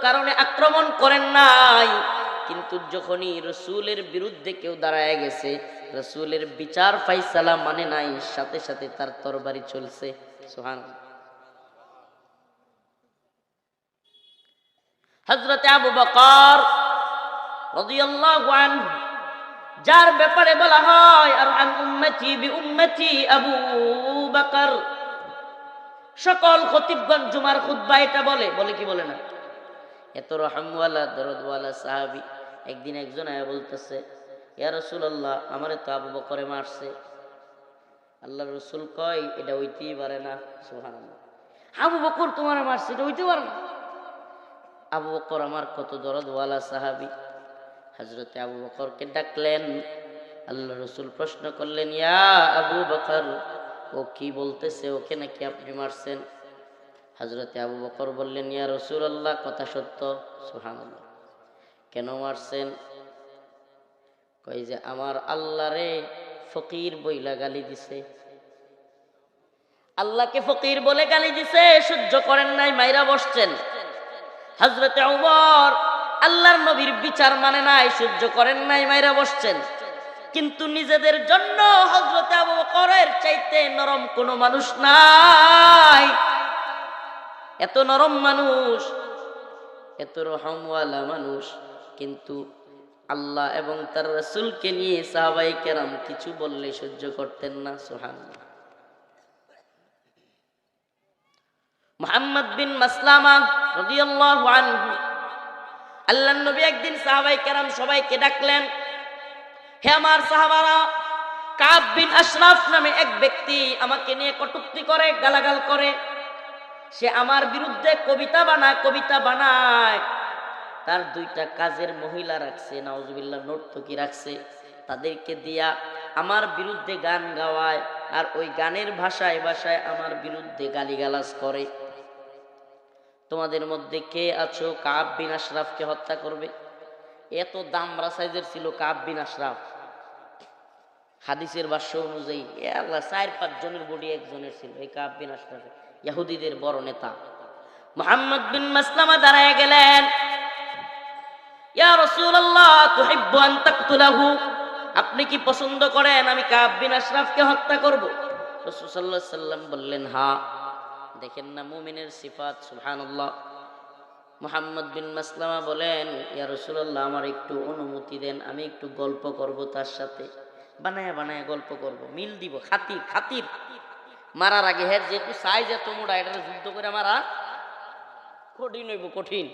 কারণে আক্রমণ করেন নাই, কিন্তু যখনই রাসূলের বিরুদ্ধে কেউ দাঁড়ায় গেছে, রাসূলের বিচার ফাইসালা মানে নাই, সাথে সাথে তার তরবারি চলছে। সুবহানাল্লাহ। হযরত আবু বকর রাদিয়াল্লাহু আনহু, যার ব্যাপারে বলা হয় আর আন উম্মতি বি উম্মতি আবু বকর, সকল খতিবগণ জুমার খুতবা এটা বলে কি বলে না? এত রহমওয়ালা দরদওয়ালা সাহাবী একদিন একজন আয়া বলতেছে, ইয়া রাসূলুল্লাহ, আমারে তো আবু বকরে মারছে। আল্লাহর রাসূল কয়, এটা হইতেই পারে না। সুবহানাল্লাহ। আবু বকর তোমারে মারছে, এটা হইতে পারে না। আবু বকর আমার কত দরদওয়ালা সাহাবী। হযরতে আবু বকরকে ডাকলেন। আল্লাহ রাসূল প্রশ্ন করলেন, ইয়া আবু বকর, ও কি বলতেছে, ওকে নাকি আপনি মারছেন? হযরতে আবু বকর বললেন, ইয়া রাসূলুল্লাহ, কথা সত্য। সুবহানাল্লাহ। কেন মারছেন? কই যে আমার আল্লাহরে ফকির বইলা গালি দিছে, আল্লাহকে ফকির বলে গালি দিছে, সহ্য করেন নাই, মাইরা বসছেন। হযরতে ওমর আল্লাহর নবীর বিচার মানে নাই, সহ্য করেন নাই, মাইরা বসছেন। কিন্তু নিজেদের জন্য হযরতে আবু বকরের চাইতে নরম কোনো মানুষ নাই। এত নরম মানুষ, এত রহমওয়ালা মানুষ, কিন্তু আল্লাহ এবং তার রাসূলকে নিয়ে সাহাবায়ে কেরাম কিছু বললে সহ্য করতেন না। সুবহানাল্লাহ। মুহাম্মদ বিন মাসলামা রাদিয়াল্লাহু আনহু, আল্লাহর নবী একদিন সাহাবায়ে কেরাম সবাইকে ডাকলেন, হে আমার সাহাবারা, কাব বিন আশরাফ নামে এক ব্যক্তি আমাকে নিয়ে কটূক্তি করে, গালাগাল করে। সে আমার বিরুদ্ধে কবিতা বানায়। তার দুইটা কাজের মহিলা রাখছে, নাউজুবিল্লাহ, নর্তকী রাখছে। তাদেরকে দিয়া আমার বিরুদ্ধে গান গাওয়ায়, আর ওই গানের ভাষায় আমার বিরুদ্ধে গালিগালাজ করে। তোমাদের মধ্যে কে আছো কাব বিন আশরাফকে হত্যা করবে? এত দামরা সাইজের ছিল কাব বিন আশরাফ। হাদিসের ভাষ্য অনুযায়ী 4-5 জনের বডি একজনের ছিল। এই কাব বিন আশরাফ ইহুদিদের বড় নেতা। মুহাম্মদ বিন মাসলামা দাঁড়ায় গেলেন, ইয়া রাসূলুল্লাহ, তুহিব্বু আন তাকতুলাহু, আপনি কি পছন্দ করেন আমি কাব বিন আশরাফকে হত্যা করব? রাসূল সাল্লাল্লাহু আলাইহি সাল্লাম বললেন, হ্যাঁ। দেখেন না মুমিনের সিফাত। সুবহানাল্লাহ। মুহাম্মদ বিন মাসলামা বলেন, ইয়া রাসূলুল্লাহ, আমার একটু অনুমতি দেন, আমি একটু গল্প করব তার সাথে, বানায় গল্প করব, মিল দিব, খাতির। মারার আগে যেহেতু সাইজ এত মোটা, এটা যুদ্ধ করে মারা কঠিন হইব, কঠিন।